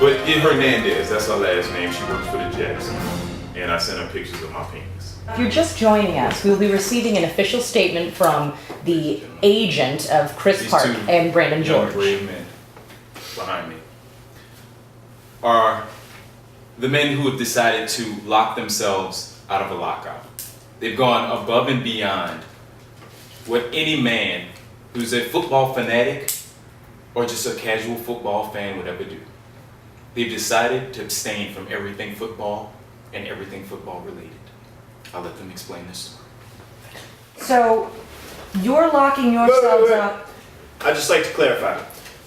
But Hernandez, that's her last name. She works for the Jets. And I sent her pictures of my penis. If you're just joining us, we will be receiving an official statement from the agent of Chris Parke and Brandon George. Brave men behind me are the men who have decided to lock themselves out of a lockout. They've gone above and beyond what any man who's a football fanatic or just a casual football fan would ever do. They've decided to abstain from everything football and everything football related. I'll let them explain this story. So, you're locking yourselves up. I'd just like to clarify.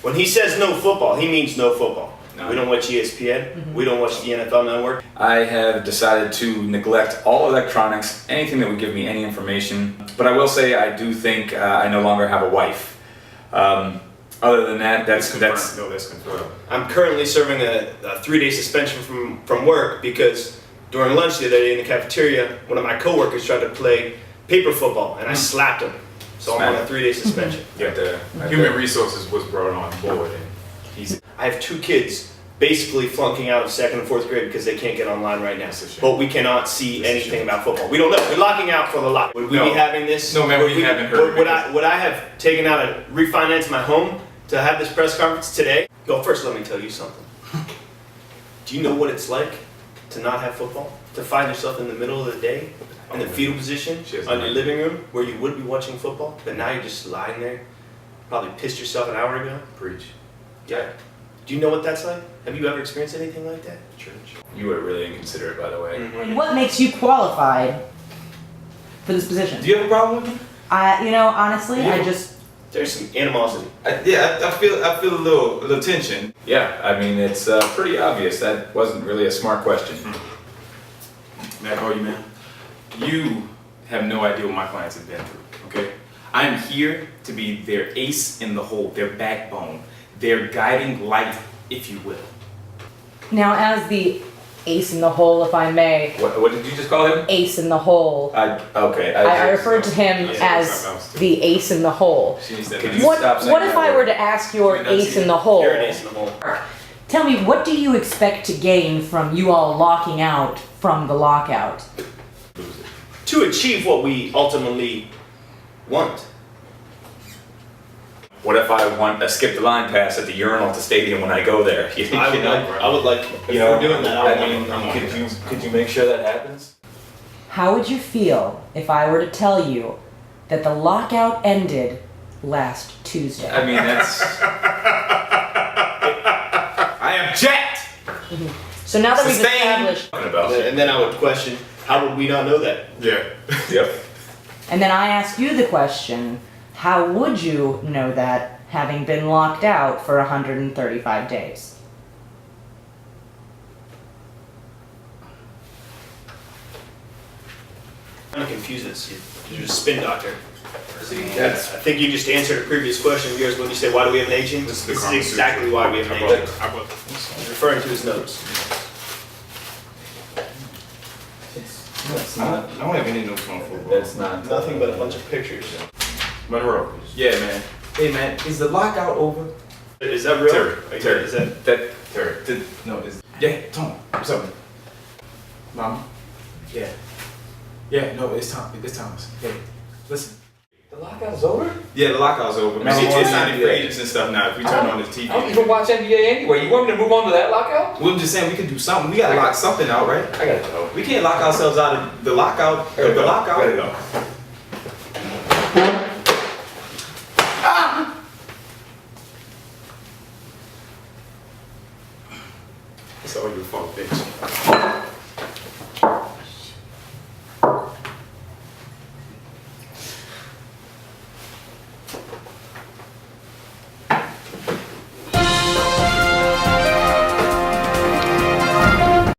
When he says no football, he means no football. No. We don't watch ESPN. We don't watch the NFL Network. I have decided to neglect all electronics, anything that would give me any information. But I will say I do think I no longer have a wife. Other than that, that's confirmed. I'm currently serving a 3-day suspension from work because during lunch the other day in the cafeteria, one of my coworkers tried to play paper football and I slapped him. So I'm on a 3-day suspension. Yeah, the human resources was brought on board, and I have 2 kids basically flunking out of 2nd and 4th grade because they can't get online right now. But we cannot see anything about football. We don't know. We're locking out for the lock. Would we be having this? No, man, we haven't heard. Would I have taken out and refinanced my home to have this press conference today? Well, first let me tell you something. Do you know what it's like to not have football? To find yourself in the middle of the day in the fetal position on your living room where you would be watching football, but now you're just lying there, probably pissed yourself an hour ago. Preach. Yeah. Do you know what that's like? Have you ever experienced anything like that? Church. You were really inconsiderate, by the way. And what makes you qualified for this position? Do you have a problem with me? Honestly, I just... There's some animosity. I feel a little tension. Yeah, I mean, it's pretty obvious. That wasn't really a smart question. May I call you man? You have no idea what my clients have been through, okay? I'm here to be their ace in the hole, their backbone, their guiding light, if you will. Now, as the ace in the hole, if I may... What did you just call him? Ace in the hole. I referred to him as the ace in the hole. What if I were to ask your ace in the hole? You're an ace in the hole. Tell me, what do you expect to gain from you all locking out from the lockout? To achieve what we ultimately want. What if I want a skip the line pass at the urinal at the stadium when I go there? I would like, if we're doing that, could you make sure that happens? How would you feel if I were to tell you that the lockout ended last Tuesday? I mean, that's... I object! So now that we've established... and then I would question, how would we not know that? Yeah. Yep. And then I ask you the question, how would you know that having been locked out for 135 days? I'm confused. You're a spin doctor. I think you just answered a previous question of yours when you said, why do we have an agent? This is exactly why we have an agent. He's referring to his notes. That's not... I don't have any notes on football. That's not... Nothing but a bunch of pictures. Monroe. Yeah, man. Hey, man, is the lockout over? Is that real? Terry. Is that... Terry. No, is... Yeah, Tom. What's up? Mama? Yeah. Yeah, no, it's Tom. It's Thomas. Hey, listen. The lockout's over? Yeah, the lockout's over. Man, it's not for agents and stuff now if we turn on the TV. I don't even watch NBA anyway. You want me to move on to that lockout? Well, I'm just saying we can do something. We gotta lock something out, right? I gotta go. We can't lock ourselves out of the lockout. I gotta go. It's all your fault, bitch.